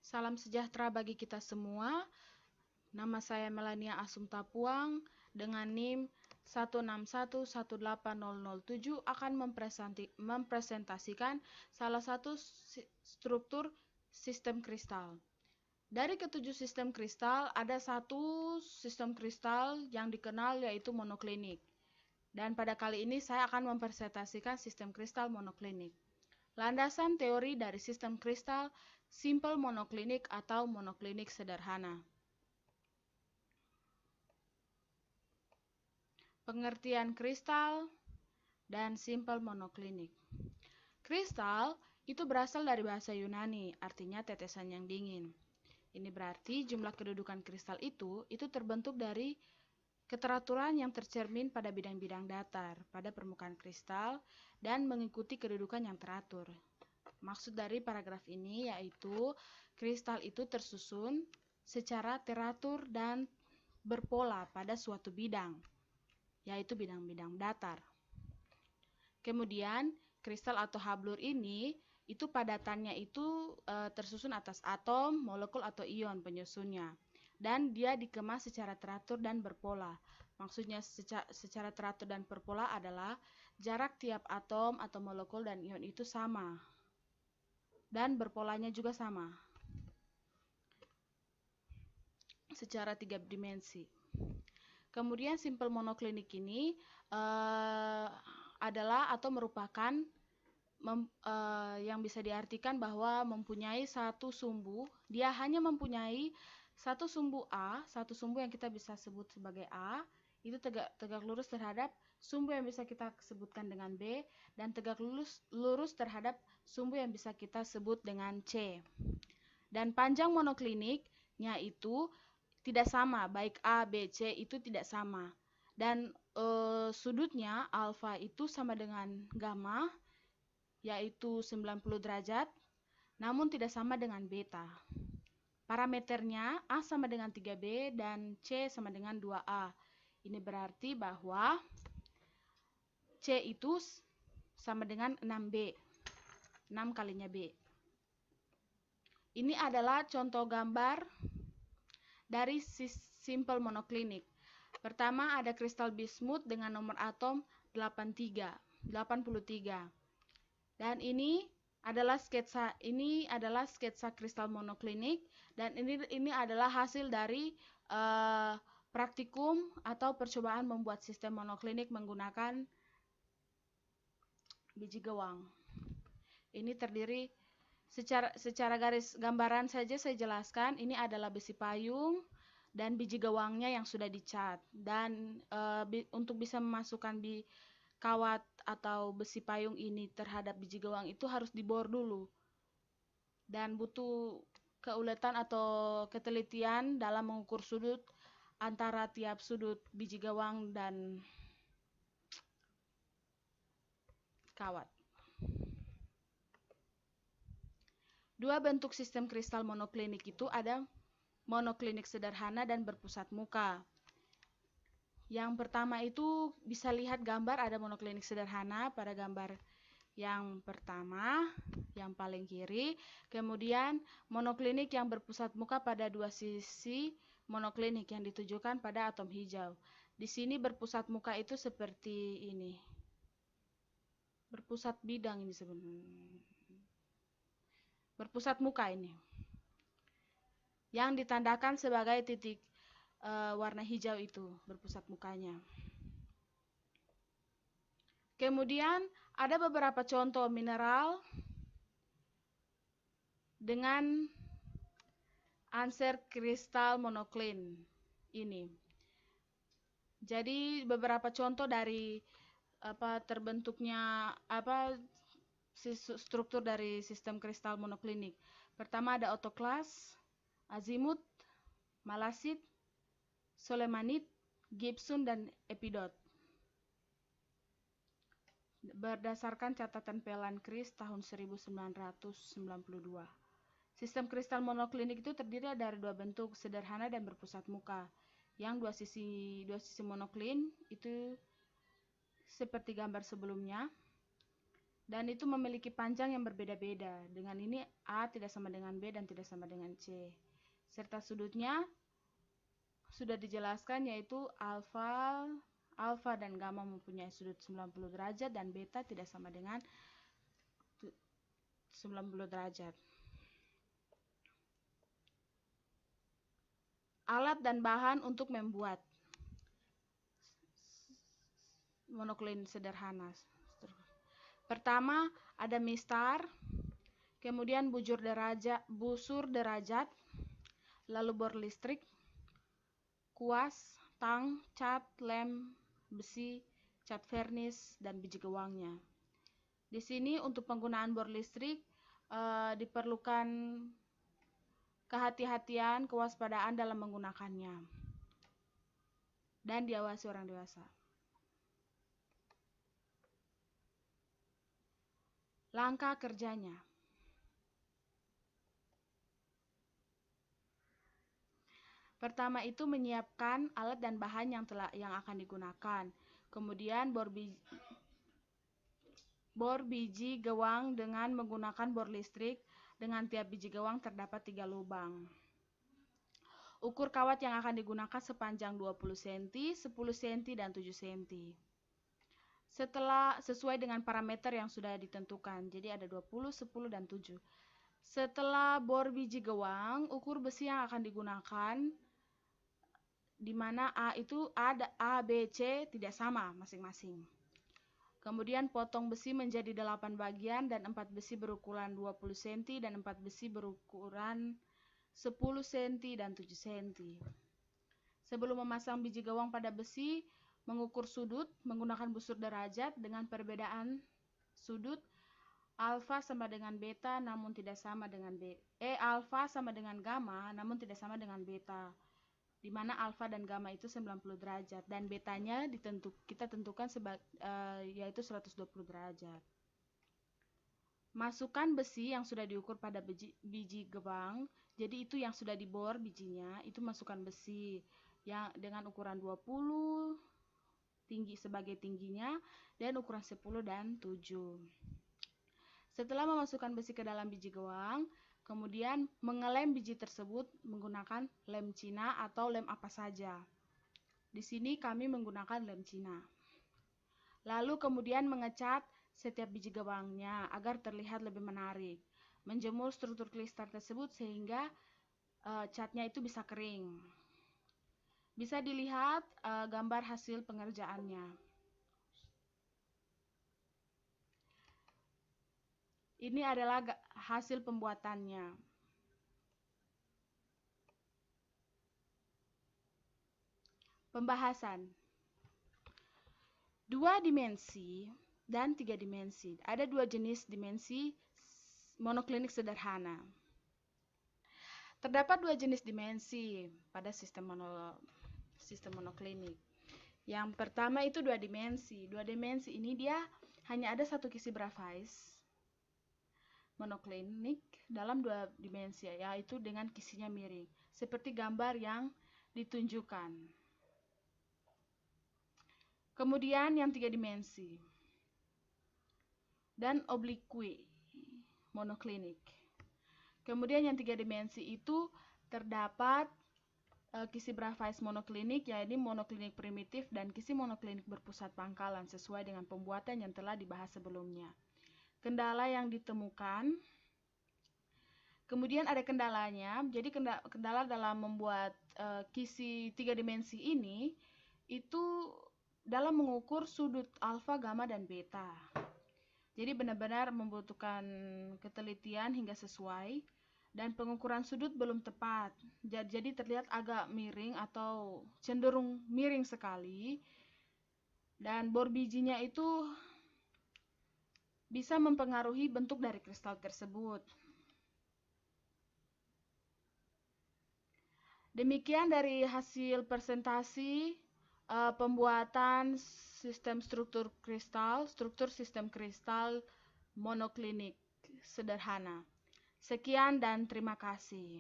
Salam sejahtera bagi kita semua. Nama saya Melania Asumta Puang dengan NIM 16118007 akan mempresentasikan salah satu struktur sistem kristal. Dari ketujuh sistem kristal, ada satu sistem kristal yang dikenal yaitu monoklinik. Dan pada kali ini saya akan mempresentasikan sistem kristal monoklinik. Landasan teori dari sistem kristal simple monoklinik atau monoklinik sederhana. Pengertian kristal dan simple monoklinik. Kristal itu berasal dari bahasa Yunani, artinya tetesan yang dingin. Ini berarti jumlah kedudukan kristal itu terbentuk dari keteraturan yang tercermin pada bidang-bidang datar pada permukaan kristal dan mengikuti kedudukan yang teratur. Maksud dari paragraf ini yaitu kristal itu tersusun secara teratur dan berpola pada suatu bidang, yaitu bidang-bidang datar. Kemudian kristal atau hablur ini itu padatannya itu tersusun atas atom, molekul atau ion penyusunnya. Dan dia dikemas secara teratur dan berpola. Maksudnya secara teratur dan berpola adalah jarak tiap atom atau molekul dan ion itu sama. Dan berpolanya juga sama. Secara 3 dimensi. Kemudian simple monoklinik ini adalah atau merupakan yang bisa diartikan bahwa mempunyai satu sumbu, dia hanya mempunyai satu sumbu A, satu sumbu yang kita bisa sebut sebagai A, itu tegak lurus terhadap sumbu yang bisa kita sebutkan dengan B, dan tegak lurus terhadap sumbu yang bisa kita sebut dengan C. Dan panjang monokliniknya itu tidak sama, baik A, B, C itu tidak sama. Dan sudutnya alfa itu sama dengan gamma, yaitu 90 derajat, namun tidak sama dengan beta. Parameternya A sama dengan 3B dan C sama dengan 2A. Ini berarti bahwa C itu sama dengan 6B. 6 kalinya B. Ini adalah contoh gambar dari simple monoklinik. Pertama ada kristal bismut dengan nomor atom 83. Dan ini adalah sketsa kristal monoklinik, dan ini adalah hasil dari praktikum atau percobaan membuat sistem monoklinik menggunakan biji gewang. Ini terdiri secara garis gambaran saja saya jelaskan, ini adalah besi payung dan biji gewangnya yang sudah dicat. Dan untuk bisa memasukkan kawat atau besi payung ini terhadap biji gewang itu harus dibor dulu. Dan butuh keuletan atau ketelitian dalam mengukur sudut antara tiap sudut biji gewang dan kawat. Dua bentuk sistem kristal monoklinik itu ada monoklinik sederhana dan berpusat muka. Yang pertama itu bisa lihat gambar ada monoklinik sederhana pada gambar yang pertama, yang paling kiri. Kemudian monoklinik yang berpusat muka pada dua sisi monoklinik yang ditujukan pada atom hijau. Di sini berpusat muka itu seperti ini. Berpusat bidang ini sebenarnya. Berpusat muka ini. Yang ditandakan sebagai titik warna hijau itu, berpusat mukanya. Kemudian ada beberapa contoh mineral dengan answer kristal monoklin ini. Jadi beberapa contoh dari terbentuknya struktur dari sistem kristal monoklinik. Pertama ada autoklas, azimut, malasit, solemanit, Gibson dan epidot. Berdasarkan catatan Pelan Kris tahun 1992. Sistem kristal monoklinik itu terdiri dari dua bentuk, sederhana dan berpusat muka. Yang dua sisi monoklin itu seperti gambar sebelumnya. Dan itu memiliki panjang yang berbeda-beda. Dengan ini A tidak sama dengan B dan tidak sama dengan C. Serta sudutnya sudah dijelaskan, yaitu alfa dan gamma mempunyai sudut 90 derajat dan beta tidak sama dengan 90 derajat. Alat dan bahan untuk membuat monoklinik sederhana. Pertama ada mistar, kemudian busur derajat, lalu bor listrik, kuas, tang, cat, lem, besi, cat vernis, dan biji gewangnya. Di sini untuk penggunaan bor listrik diperlukan kehati-hatian, kewaspadaan dalam menggunakannya, dan diawasi orang dewasa. Langkah kerjanya. Pertama itu menyiapkan alat dan bahan yang akan digunakan. Kemudian bor biji gewang dengan menggunakan bor listrik. Dengan tiap biji gewang terdapat 3 lubang. Ukur kawat yang akan digunakan sepanjang 20 cm, 10 cm, dan 7 cm. Setelah sesuai dengan parameter yang sudah ditentukan. Jadi ada 20, 10, dan 7. Setelah bor biji gewang, ukur besi yang akan digunakan, di mana A, B, C tidak sama masing-masing. Kemudian potong besi menjadi 8 bagian dan 4 besi berukuran 20 cm dan 4 besi berukuran 10 cm dan 7 cm. Sebelum memasang biji gewang pada besi, mengukur sudut menggunakan busur derajat dengan perbedaan sudut alfa sama dengan beta namun tidak sama dengan alfa sama dengan gamma namun tidak sama dengan beta, di mana alfa dan gamma itu 90 derajat dan betanya kita tentukan yaitu 120 derajat. Masukkan besi yang sudah diukur pada biji gewang. Jadi itu yang sudah dibor bijinya, itu masukkan besi yang dengan ukuran 20 tinggi sebagai tingginya dan ukuran 10 dan 7. Setelah memasukkan besi ke dalam biji gewang, kemudian mengelem biji tersebut menggunakan lem Cina atau lem apa saja. Di sini kami menggunakan lem Cina. Lalu kemudian mengecat setiap biji gewangnya agar terlihat lebih menarik. Menjemur struktur kristal tersebut sehingga catnya itu bisa kering. Bisa dilihat gambar hasil pengerjaannya. Ini adalah hasil pembuatannya. Pembahasan. 2 dimensi dan 3 dimensi. Ada 2 jenis dimensi monoklinik sederhana. Terdapat 2 jenis dimensi pada sistem monoklinik. Yang pertama itu 2 dimensi. 2 dimensi ini dia hanya ada satu kisi Bravais monoklinik dalam 2 dimensi, yaitu dengan kisinya miring, seperti gambar yang ditunjukkan. Kemudian yang 3 dimensi dan oblique monoklinik. Kemudian yang 3 dimensi itu terdapat kisi Bravais monoklinik, yaitu monoklinik primitif dan kisi monoklinik berpusat pangkalan sesuai dengan pembuatan yang telah dibahas sebelumnya. Kendala yang ditemukan. Kemudian ada kendalanya. Jadi kendala dalam membuat kisi 3 dimensi ini itu dalam mengukur sudut alfa, gamma, dan beta. Jadi benar-benar membutuhkan ketelitian hingga sesuai, dan pengukuran sudut belum tepat. Jadi terlihat agak miring atau cenderung miring sekali. Dan bor bijinya itu bisa mempengaruhi bentuk dari kristal tersebut. Demikian dari hasil presentasi pembuatan struktur sistem kristal monoklinik sederhana. Sekian dan terima kasih.